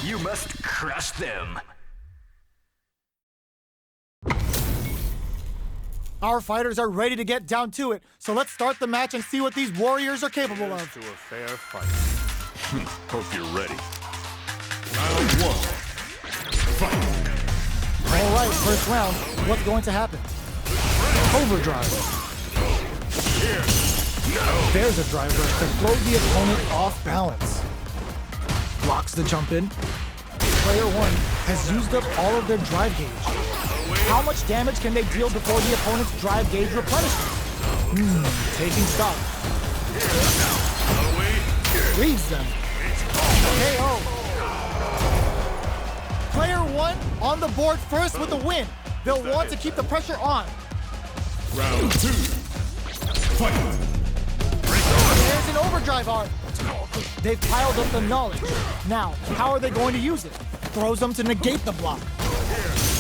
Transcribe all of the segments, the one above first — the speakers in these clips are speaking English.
You must crush them. Our fighters are ready to get down to it, so let's start the match and see what these warriors are capable of. To a fair fight. Hope you're ready. Round one. Fight. All right, first round. What's going to happen? Overdrive. There's a drive burst to throw the opponent off balance. Blocks the jump in. Player one has used up all of their drive gauge. How much damage can they deal before the opponent's drive gauge replenishes? Taking stock. Leaves them. KO. Player one on the board first with the win. They'll want to keep the pressure on. Round two. Fight. There's an overdrive art. They've piled up the knowledge. Now, how are they going to use it? Throws them to negate the block.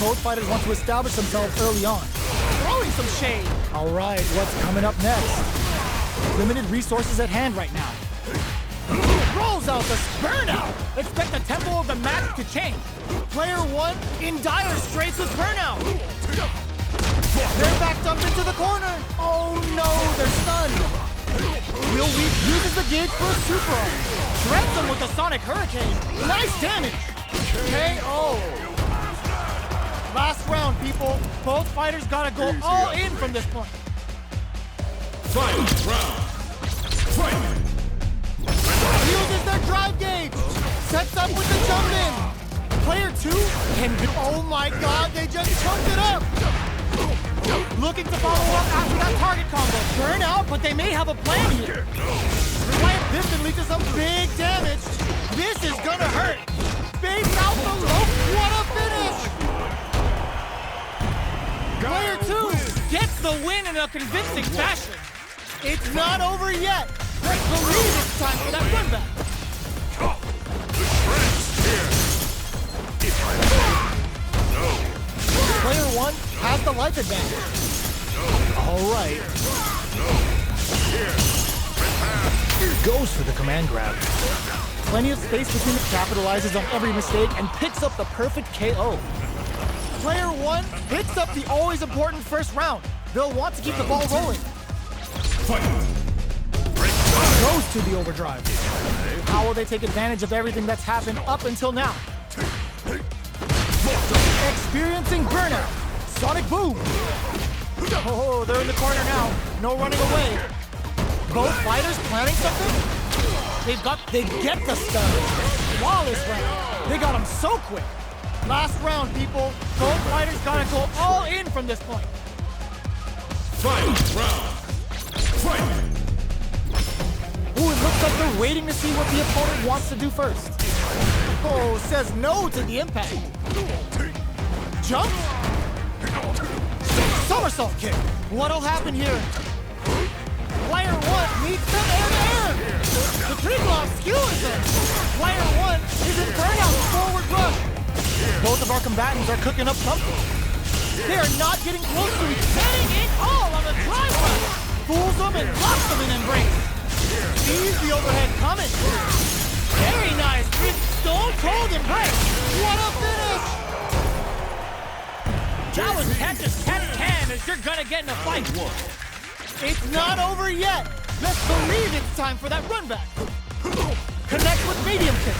Both fighters want to establish themselves early on. Throwing some shade. All right, what's coming up next? Limited resources at hand right now. Rolls out the burnout. Expect the tempo of the match to change. Player one in dire straits with burnout. They're backed up into the corner. Oh no, they're stunned. Will Weep uses the gauge for a super arm. Shreds them with the Sonic Hurricane. Nice damage. KO. Last round, people. Both fighters gotta go all in from this point. Fight. Round. Fight. Uses their drive gauge. Sets up with the jump in. Player two can do. Oh my god, they just chunked it up. Looking to follow up after that target combo. Burn out, but they may have a plan here. Reliant Piston leads to some big damage. This is gonna hurt. Base out the low. What a finish! Player two gets the win in a convincing fashion. It's not over yet. Let's believe it's time for that run back. Player one has the life advantage. All right. Goes for the command grab. Plenty of space between it, capitalizes on every mistake, and picks up the perfect KO. Player one picks up the always important first round. They'll want to keep the ball rolling. Goes to the overdrive. How will they take advantage of everything that's happened up until now? Experiencing burnout. Sonic boom. Oh, they're in the corner now. No running away. Both fighters planning something? They get the stun. Flawless round. They got him so quick. Last round, people. Both fighters gotta go all in from this point. Fight. Round. Fight. Ooh, it looks like they're waiting to see what the opponent wants to do first. Oh, says no to the impact. Jump? Somersault kick. What'll happen here? Player one meets them air-to-air. The Triglav skewers them. Player one is in burnout forward rush. Both of our combatants are cooking up something. They are not getting close to each other. Setting it all on the drive rush. Fools them and locks them in embrace. Sees the overhead coming. Very nice. With stone cold embrace. What a finish! Challenge catch as catch can as you're gonna get in a fight. It's not over yet. Let's believe it's time for that run back. Connect with medium kick.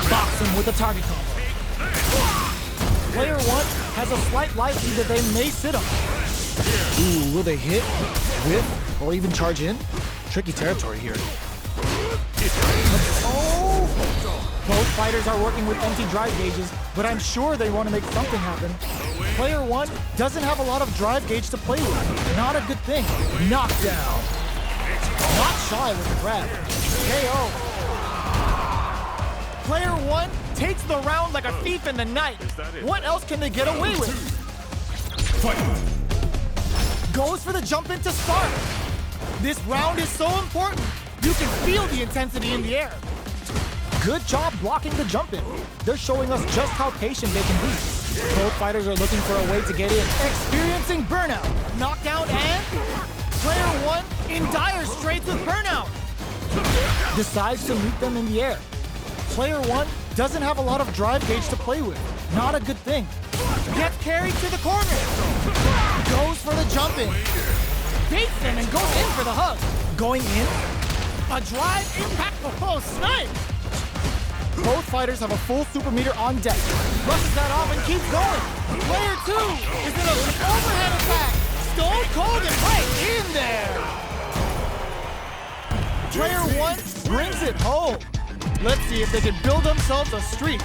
Box him with a target combo. Player one has a slight life lead that they may sit on. Ooh, will they hit, whiff, or even charge in? Tricky territory here. Oh! Both fighters are working with empty drive gauges, but I'm sure they want to make something happen. Player one doesn't have a lot of drive gauge to play with. Not a good thing. Knockdown. Not shy with the grab. KO. Player one takes the round like a thief in the night. What else can they get away with? Fight. Goes for the jump in to start. This round is so important. You can feel the intensity in the air. Good job blocking the jump in. They're showing us just how patient they can be. Both fighters are looking for a way to get in. Experiencing burnout. Knockdown and player one in dire straits with burnout. Decides to meet them in the air. Player 1 doesn't have a lot of drive gauge to play with. Not a good thing. Gets carried to the corner. Goes for the jump in. Baits him and goes in for the hug. Going in. A drive impact. Oh, snipe! Both fighters have a full super meter on deck. Rushes that off and keeps going. Player 2 is in an overhead attack. Stone Cold and right in there. Player 1 brings it home. Let's see if they can build themselves a streak